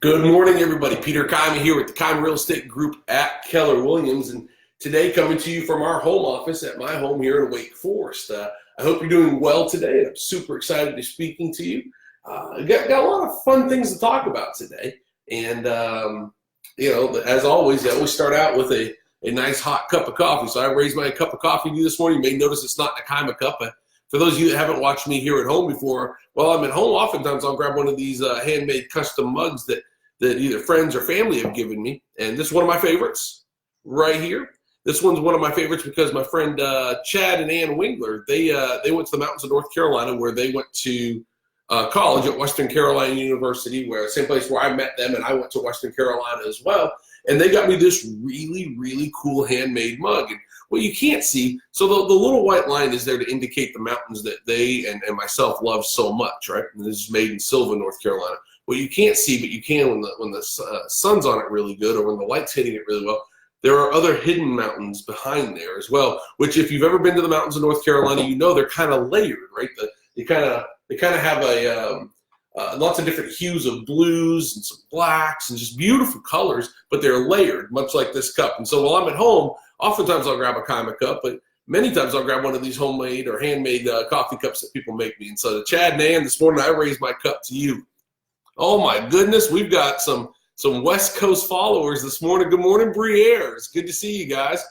Good morning, everybody. Peter Kima here with the Kima Real Estate Group at Keller Williams, and today coming to you from our home office at my home here in Wake Forest. I hope you're doing well today. I'm super excited to be speaking to you. Got a lot of fun things to talk about today, and as always, I always start out with a nice hot cup of coffee. So I raised my cup of coffee to you this morning. You may notice it's not a Kima cup. For those of you that haven't watched me here at home before, while I'm at home, oftentimes I'll grab one of these handmade custom mugs that either friends or family have given me. And this is one of my favorites right here. This one's one of my favorites because my friend Chad and Ann Wingler, they went to the mountains of North Carolina where they went to college at Western Carolina University, where same place where I met them, and I went to Western Carolina as well. And they got me this really, really cool handmade mug. And what you can't see, so the little white line is there to indicate the mountains that they and myself love so much, right? And this is made in Sylva, North Carolina. What you can't see, but you can when the sun's on it really good or when the light's hitting it really well, there are other hidden mountains behind there as well, which if you've ever been to the mountains of North Carolina, you know they're kind of layered, right? They kind of have lots of different hues of blues and some blacks and just beautiful colors, but they're layered, much like this cup. And so while I'm at home, oftentimes I'll grab a Kima cup, but many times I'll grab one of these homemade or handmade coffee cups that people make me. And so to Chad and Ann, this morning I raised my cup to you. Oh my goodness, we've got some West Coast followers this morning. Good morning, Briere. It's good to see you guys.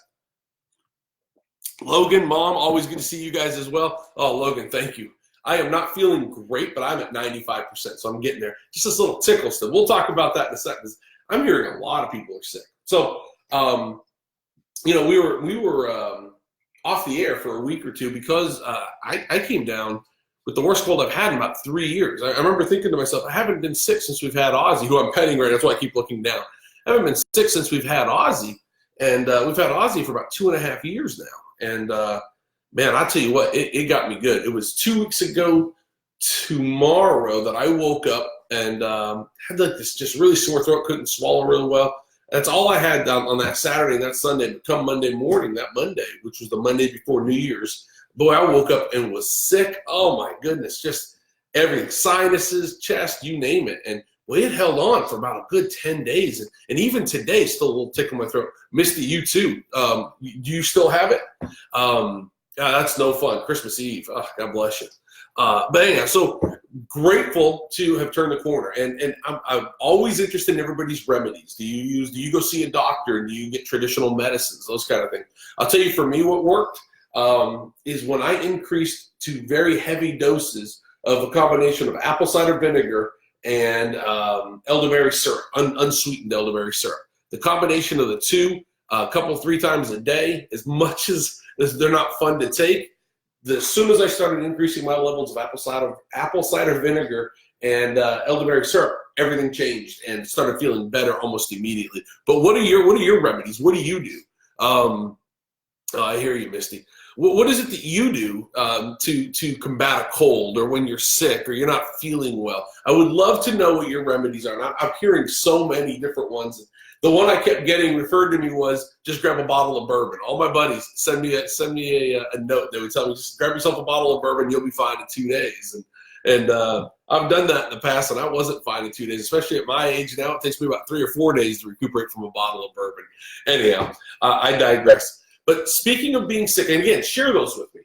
Logan, Mom, always good to see you guys as well. Oh, Logan, thank you. I am not feeling great, but I'm at 95%, so I'm getting there. Just this little tickle still. We'll talk about that in a second. I'm hearing a lot of people are sick. So, we were off the air for a week or two because I came down with the worst cold I've had in about 3 years. I remember thinking to myself, I haven't been sick since we've had Ozzy, who I'm petting right now. That's why I keep looking down. I haven't been sick since we've had Ozzy, and we've had Ozzy for about 2.5 years now. And man, I'll tell you what, it got me good. It was 2 weeks ago tomorrow that I woke up and had like this just really sore throat, couldn't swallow really well. That's all I had on that Saturday and that Sunday. But come Monday morning, that Monday, which was the Monday before New Year's, boy, I woke up and was sick. Oh my goodness, just everything, sinuses, chest, you name it. And well, it held on for about a good 10 days. And even today, still a little tick in my throat. Misty, you too. Do you still have it? That's no fun. Christmas Eve. Oh, God bless you. But anyhow, so grateful to have turned the corner. And I'm always interested in everybody's remedies. Do you go see a doctor? Do you get traditional medicines? Those kind of things. I'll tell you, for me, what worked is when I increased to very heavy doses of a combination of apple cider vinegar and elderberry syrup, unsweetened elderberry syrup. The combination of the two, a couple, 3 times a day, as much as they're not fun to take. As soon as I started increasing my levels of apple cider vinegar and elderberry syrup, everything changed and started feeling better almost immediately. But what are your remedies? What do you do? I hear you, Misty. What is it that you do to combat a cold or when you're sick or you're not feeling well? I would love to know what your remedies are. And I'm hearing so many different ones. The one I kept getting referred to me was just grab a bottle of bourbon. All my buddies send me a note. They would tell me, just grab yourself a bottle of bourbon, you'll be fine in 2 days. And I've done that in the past, and I wasn't fine in 2 days, especially at my age now. It takes me about 3 or 4 days to recuperate from a bottle of bourbon. Anyhow, I digress. But speaking of being sick, and again, share those with me.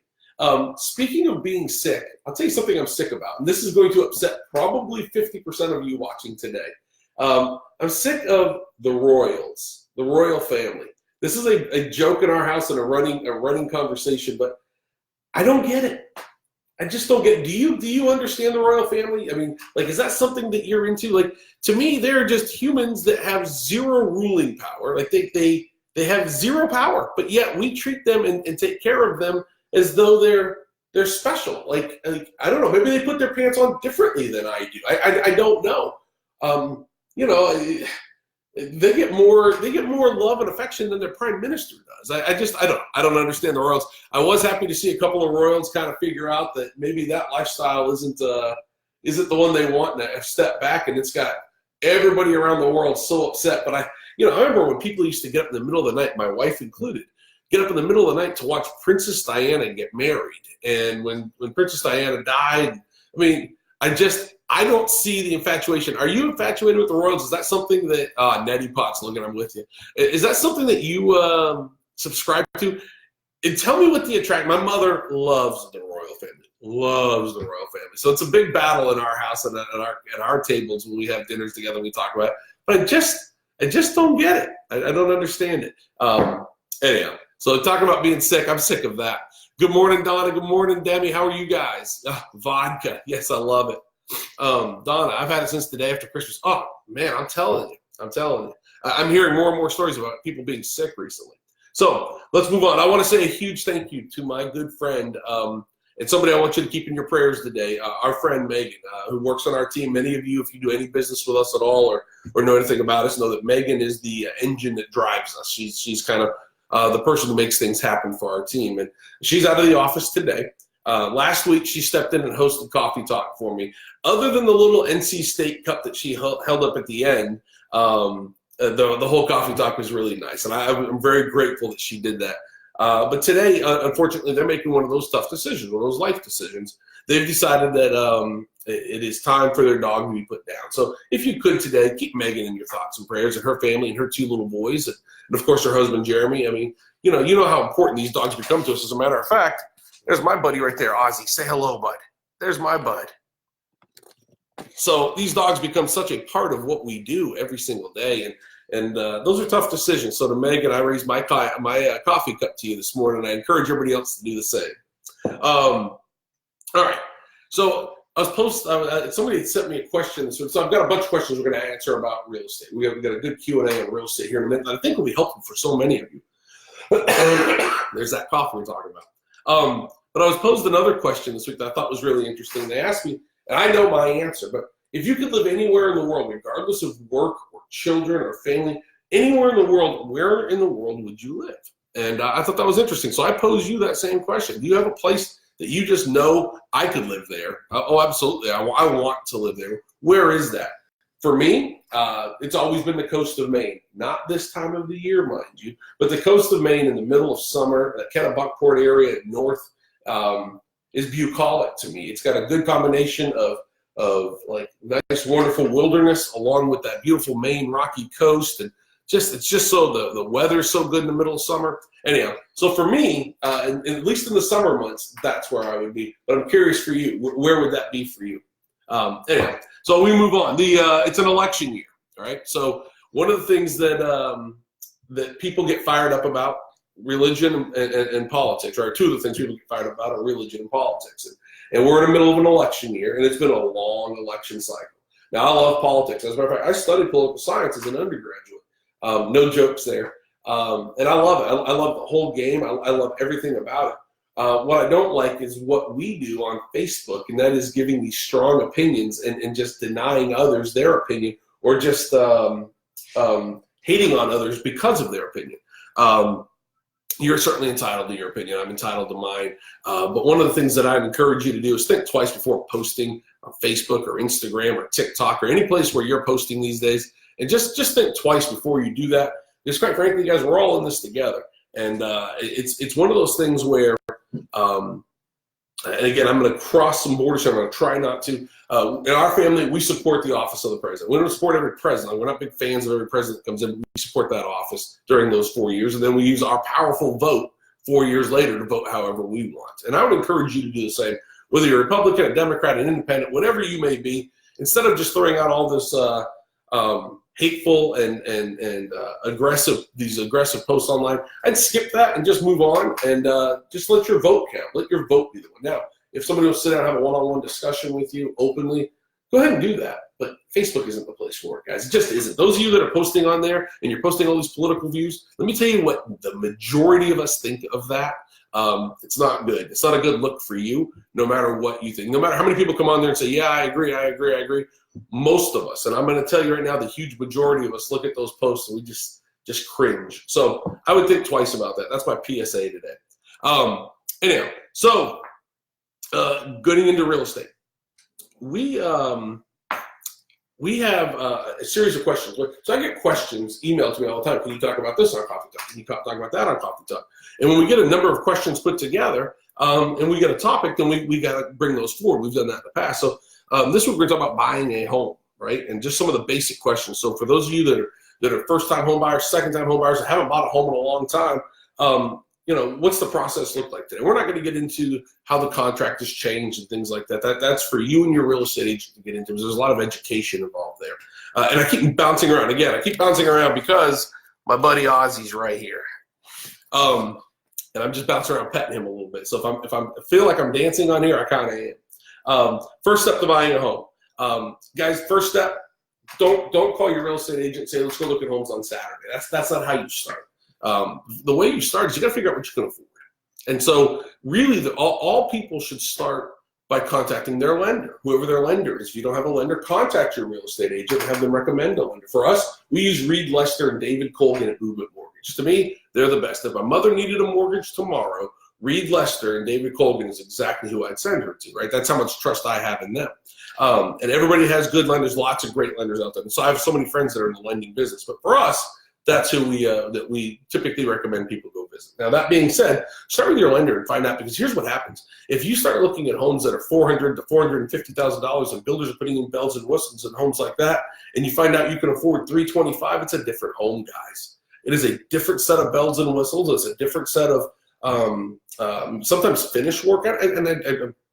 Speaking of being sick, I'll tell you something I'm sick about, and this is going to upset probably 50% of you watching today. I'm sick of the Royals, the royal family. This is a joke in our house and a running conversation, but I don't get it. I just don't get it. Do you understand the royal family? I mean, like, is that something that you're into? Like, to me, they're just humans that have zero ruling power. Like, they have zero power, but yet we treat them and take care of them as though they're special. Like I don't know, maybe they put their pants on differently than I do. I don't know. They get more love and affection than their prime minister does. I don't understand the Royals. I was happy to see a couple of Royals kind of figure out that maybe that lifestyle isn't the one they want, and have stepped back, and it's got everybody around the world so upset. But I remember when people used to get up in the middle of the night, my wife included, get up in the middle of the night to watch Princess Diana get married. And when Princess Diana died, I mean, I don't see the infatuation. Are you infatuated with the Royals? Is that something that Nettie Potts looking? I'm with you. Is that something that you subscribe to? And tell me what the attract. My mother loves the royal family. Loves the royal family. So it's a big battle in our house and at our tables when we have dinners together and we talk about it. But I just don't get it. I don't understand it. Anyhow, so talking about being sick, I'm sick of that. Good morning, Donna. Good morning, Demi. How are you guys? Vodka. Yes, I love it. Donna, I've had it since the day after Christmas. Oh, man, I'm telling you. I'm hearing more and more stories about people being sick recently. So let's move on. I want to say a huge thank you to my good friend and somebody I want you to keep in your prayers today, our friend Megan, who works on our team. Many of you, if you do any business with us at all or know anything about us, know that Megan is the engine that drives us. She's kind of the person who makes things happen for our team. And she's out of the office today. Last week, she stepped in and hosted Coffee Talk for me. Other than the little NC State cup that she held up at the end, the whole Coffee Talk was really nice, and I'm very grateful that she did that. But today, unfortunately, they're making one of those tough decisions, one of those life decisions. They've decided that it is time for their dog to be put down. So if you could today, keep Megan in your thoughts and prayers, and her family and her 2 little boys, and of course her husband Jeremy. I mean, you know how important these dogs become to us. As a matter of fact, there's my buddy right there, Ozzy. Say hello, bud. There's my bud. So these dogs become such a part of what we do every single day, and those are tough decisions. So to Megan, I raised my coffee cup to you this morning. I encourage everybody else to do the same. All right. So I was somebody had sent me a question. So I've got a bunch of questions we're going to answer about real estate. We got a good Q&A on real estate here in a minute that I think will be helpful for so many of you. There's that coffee we're talking about. But I was posed another question this week that I thought was really interesting. They asked me, and I know my answer, but if you could live anywhere in the world, regardless of work or children or family, anywhere in the world, where in the world would you live? And I thought that was interesting. So I pose you that same question. Do you have a place that you just know I could live there? Oh, absolutely. I want to live there. Where is that? For me, it's always been the coast of Maine. Not this time of the year, mind you, but the coast of Maine in the middle of summer, that kind of Buckport area north, is bucolic to me. It's got a good combination of like nice, wonderful wilderness along with that beautiful Maine rocky coast, and it's just so the weather's so good in the middle of summer. Anyhow, so for me, at least in the summer months, that's where I would be. But I'm curious for you, where would that be for you? Anyhow, so we move on. It's an election year, all right? So one of the things that people get fired up about, religion and politics, right? 2 of the things people get fired up about are religion and politics. And we're in the middle of an election year, and it's been a long election cycle. Now, I love politics. As a matter of fact, I studied political science as an undergraduate. No jokes there. And I love it. I love the whole game. I love everything about it. What I don't like is what we do on Facebook, and that is giving these strong opinions and just denying others their opinion, or just hating on others because of their opinion. You're certainly entitled to your opinion. I'm entitled to mine. But one of the things that I'd encourage you to do is think twice before posting on Facebook or Instagram or TikTok or any place where you're posting these days. And just think twice before you do that. Because quite frankly, guys, we're all in this together. And it's one of those things where, and again, I'm going to cross some borders. So I'm going to try not to. In our family, we support the office of the president. We don't support every president. We're not big fans of every president that comes in. We support that office during those 4 years. And then we use our powerful vote 4 years later to vote however we want. And I would encourage you to do the same, whether you're a Republican, a Democrat, an independent, whatever you may be. Instead of just throwing out all this hateful and aggressive posts online, I'd skip that and just move on and just let your vote count. Let your vote be the one. Now, if somebody will sit down and have a one-on-one discussion with you openly, go ahead and do that. But Facebook isn't the place for it, guys. It just isn't. Those of you that are posting on there and you're posting all these political views, let me tell you what the majority of us think of that. It's not good. It's not a good look for you, no matter what you think. No matter how many people come on there and say, yeah, I agree. Most of us, and I'm going to tell you right now, the huge majority of us look at those posts and we just cringe. So I would think twice about that. That's my PSA today. Anyhow, so getting into real estate, we have a series of questions. So I get questions emailed to me all the time. Can you talk about this on Coffee Talk? Can you talk about that on Coffee Talk? And when we get a number of questions put together, and we get a topic, then we got to bring those forward. We've done that in the past. So This week we're going to talk about buying a home, right? And just some of the basic questions. So for those of you that are first-time home buyers, second-time home buyers, that haven't bought a home in a long time, what's the process look like today? We're not going to get into how the contract has changed and things like that. That's for you and your real estate agent to get into, because there's a lot of education involved there. And I keep bouncing around. Again, I keep bouncing around because my buddy Ozzy's right here. And I'm just bouncing around petting him a little bit. So if I feel like I'm dancing on here, I kind of am. First step to buying a home. Guys, first step, don't call your real estate agent and say, let's go look at homes on Saturday. That's not how you start. The way you start is you got to figure out what you can afford. And so really all people should start by contacting their lender, whoever their lender is. If you don't have a lender, contact your real estate agent and have them recommend a lender. For us, we use Reed Lester and David Colgan at Movement Mortgage. To me, they're the best. If my mother needed a mortgage tomorrow, Reed Lester and David Colgan is exactly who I'd send her to, right? That's how much trust I have in them. And everybody has good lenders, lots of great lenders out there. And so I have so many friends that are in the lending business. But for us, that's who we typically recommend people go visit. Now, that being said, start with your lender and find out, because here's what happens. If you start looking at homes that are $400,000 to $450,000 and builders are putting in bells and whistles and homes like that, and you find out you can afford $325,000, it's a different home, guys. It is a different set of bells and whistles. It's a different set of sometimes finish work. And I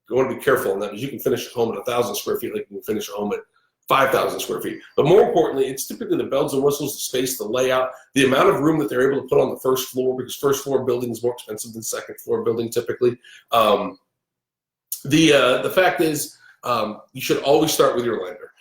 want to be careful on that, because you can finish a home at 1,000 square feet like you can finish a home at 5,000 square feet. But more importantly, it's typically the bells and whistles, the space, the layout, the amount of room that they're able to put on the first floor, because first floor building is more expensive than second floor building typically. The fact is, you should always start with your lender.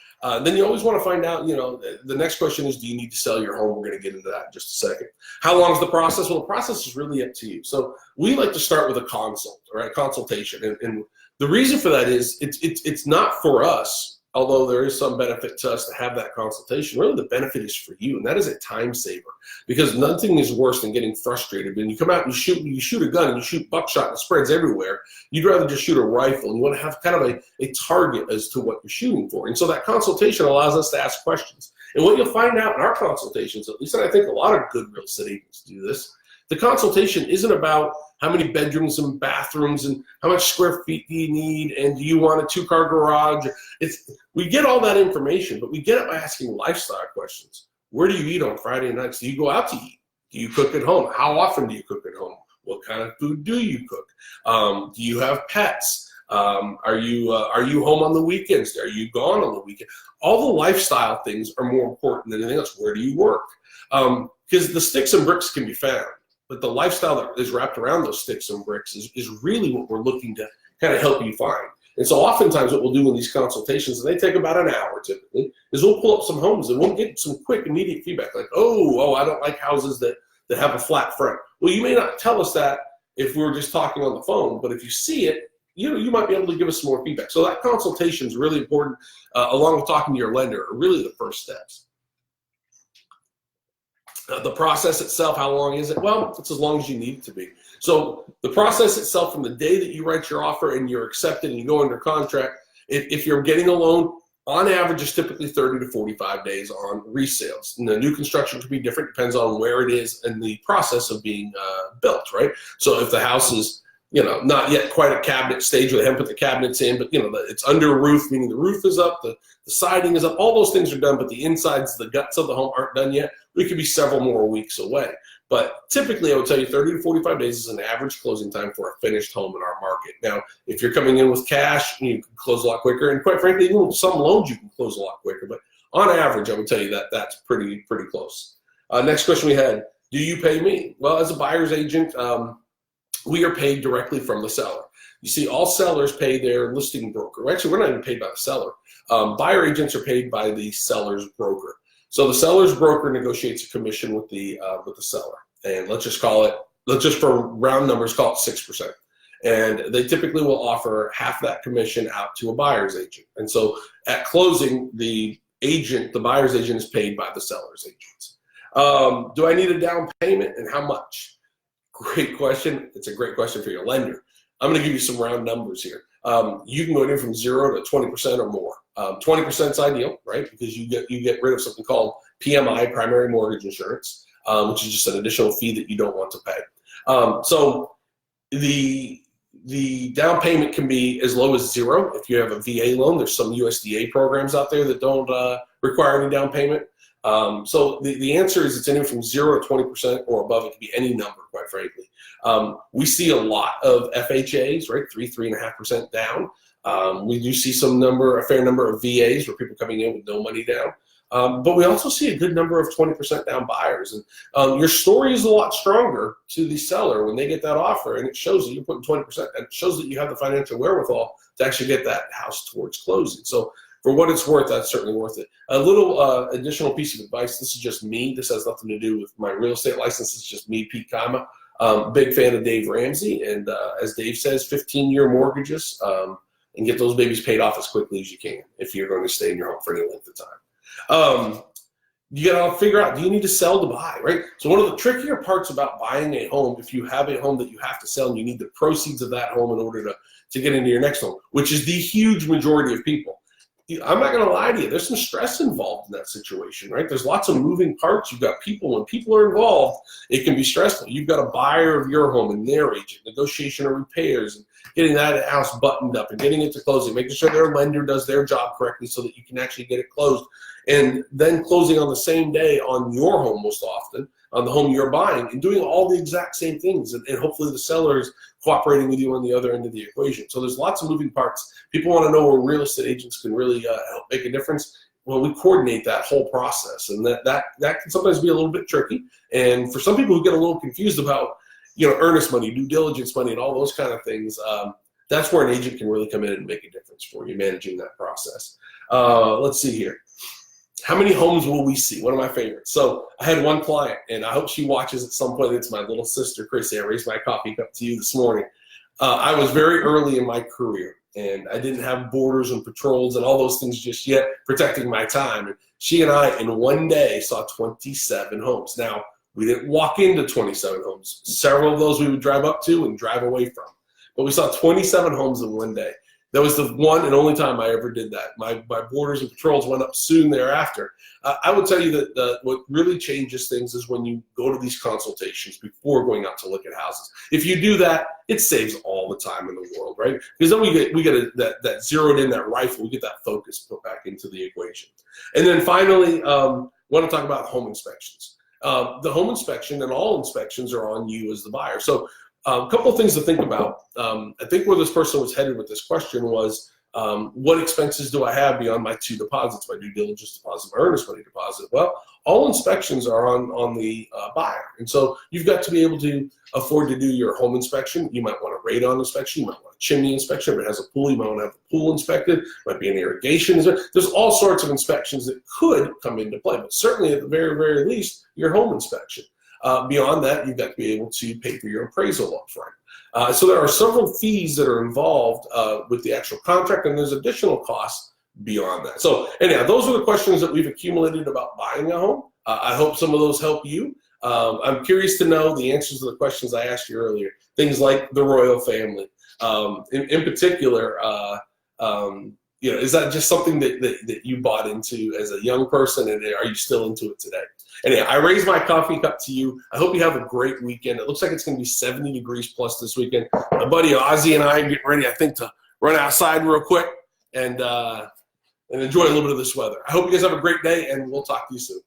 Then you always want to find out, the next question is, do you need to sell your home? We're going to get into that in just a second. How long is the process? Well, the process is really up to you. So we like to start with a consult, right? Consultation. And the reason for that is it's not for us, although there is some benefit to us to have that consultation. Really, the benefit is for you, and that is a time saver, because nothing is worse than getting frustrated. When you come out and you shoot a gun and you shoot buckshot and it spreads everywhere, you'd rather just shoot a rifle, and you want to have kind of a target as to what you're shooting for. And so that consultation allows us to ask questions. And what you'll find out in our consultations, at least, and I think a lot of good real estate agents do this, the consultation isn't about how many bedrooms and bathrooms and how much square feet do you need and do you want a 2-car garage. We get all that information, but we get it by asking lifestyle questions. Where do you eat on Friday nights? Do you go out to eat? Do you cook at home? How often do you cook at home? What kind of food do you cook? Do you have pets? Are you home on the weekends? Are you gone on the weekend? All the lifestyle things are more important than anything else. Where do you work? Because the sticks and bricks can be found, but the lifestyle that is wrapped around those sticks and bricks is really what we're looking to kind of help you find. And so oftentimes what we'll do in these consultations, and they take about an hour typically, is we'll pull up some homes and we'll get some quick, immediate feedback like, oh, I don't like houses that have a flat front. Well, you may not tell us that if we were just talking on the phone, but if you see it, you might be able to give us some more feedback. So that consultation is really important, along with talking to your lender, are really the first steps. The process itself, how long is it? Well, it's as long as you need it to be. So the process itself, from the day that you write your offer and you're accepted and you go under contract, if you're getting a loan, on average, is typically 30 to 45 days on resales. And the new construction could be different, depends on where it is in the process of being built, right? So if the house is, not yet quite at cabinet stage where they haven't put the cabinets in, but it's under roof, meaning the roof is up, the siding is up, all those things are done, but the insides, the guts of the home aren't done yet. We could be several more weeks away. But typically, I would tell you 30 to 45 days is an average closing time for a finished home in our market. Now, if you're coming in with cash, you can close a lot quicker. And quite frankly, even with some loans, you can close a lot quicker. But on average, I would tell you that that's pretty close. Next question we had, do you pay me? Well, as a buyer's agent, we are paid directly from the seller. You see, all sellers pay their listing broker. Actually, we're not even paid by the seller. Buyer agents are paid by the seller's broker. So the seller's broker negotiates a commission with the seller, and let's just for round numbers call it 6%. And they typically will offer half that commission out to a buyer's agent. And so at closing, the buyer's agent is paid by the seller's agents. Do I need a down payment, and how much? Great question. It's a great question for your lender. I'm going to give you some round numbers here. You can go in from 0 to 20% or more. 20% is ideal, right? Because you get rid of something called PMI, primary mortgage insurance, which is just an additional fee that you don't want to pay. So the The down payment can be as low as 0 if you have a VA loan. There's some USDA programs out there that don't require any down payment. So the answer is it's anywhere from 0 to 20% or above. It can be any number, quite frankly. We see a lot of FHAs, right? 3.5% down. We do see a fair number of VAs where people coming in with no money down. But we also see a good number of 20% down buyers. And your story is a lot stronger to the seller when they get that offer, and it shows that you're putting 20%. And it shows that you have the financial wherewithal to actually get that house towards closing. So for what it's worth, that's certainly worth it. A little additional piece of advice. This is just me. This has nothing to do with my real estate license. It's just me, Pete Kima. Big fan of Dave Ramsey. And as Dave says, 15-year mortgages, and get those babies paid off as quickly as you can if you're going to stay in your home for any length of time. You got to figure out, do you need to sell to buy, right? So one of the trickier parts about buying a home, if you have a home that you have to sell and you need the proceeds of that home in order to get into your next home, which is the huge majority of people. I'm not going to lie to you. There's some stress involved in that situation, right? There's lots of moving parts. You've got people. When people are involved, it can be stressful. You've got a buyer of your home and their agent, negotiation of repairs, and getting that house buttoned up and getting it to closing, making sure their lender does their job correctly so that you can actually get it closed. And then closing on the same day on your home most often, on the home you're buying, and doing all the exact same things. And hopefully the seller is cooperating with you on the other end of the equation. So there's lots of moving parts. People want to know where real estate agents can really help make a difference. Well, we coordinate that whole process, and that can sometimes be a little bit tricky. And for some people who get a little confused about, earnest money, due diligence money, and all those kind of things, that's where an agent can really come in and make a difference for you, managing that process. Let's see here. How many homes will we see? One of my favorites. So I had one client, and I hope she watches at some point. It's my little sister, Chrissy. I raised my coffee cup to you this morning. I was very early in my career, and I didn't have borders and patrols and all those things just yet, protecting my time. And she and I, in one day, saw 27 homes. Now, we didn't walk into 27 homes. Several of those we would drive up to and drive away from. But we saw 27 homes in one day. That was the one and only time I ever did that. My borders and patrols went up soon thereafter. I would tell you that what really changes things is when you go to these consultations before going out to look at houses. If you do that, it saves all the time in the world, right? Because then we get that zeroed in, that rifle, we get that focus put back into the equation. And then finally, I want to talk about home inspections. The home inspection and all inspections are on you as the buyer. So a couple of things to think about. I think where this person was headed with this question was, what expenses do I have beyond my 2 deposits, my due diligence deposit, my earnest money deposit? Well, all inspections are on the buyer. And so you've got to be able to afford to do your home inspection. You might want a radon inspection. You might want a chimney inspection. If it has a pool, you might want to have the pool inspected. Might be an irrigation. There's all sorts of inspections that could come into play, but certainly at the very, very least, your home inspection. Beyond that, you've got to be able to pay for your appraisal up front. So there are several fees that are involved with the actual contract, and there's additional costs beyond that. So anyhow, those are the questions that we've accumulated about buying a home. I hope some of those help you. I'm curious to know the answers to the questions I asked you earlier, things like the royal family. In particular, is that just something that you bought into as a young person, and are you still into it today? Anyhow, I raise my coffee cup to you. I hope you have a great weekend. It looks like it's going to be 70 degrees plus this weekend. My buddy Ozzy and I are getting ready, I think, to run outside real quick and enjoy a little bit of this weather. I hope you guys have a great day, and we'll talk to you soon.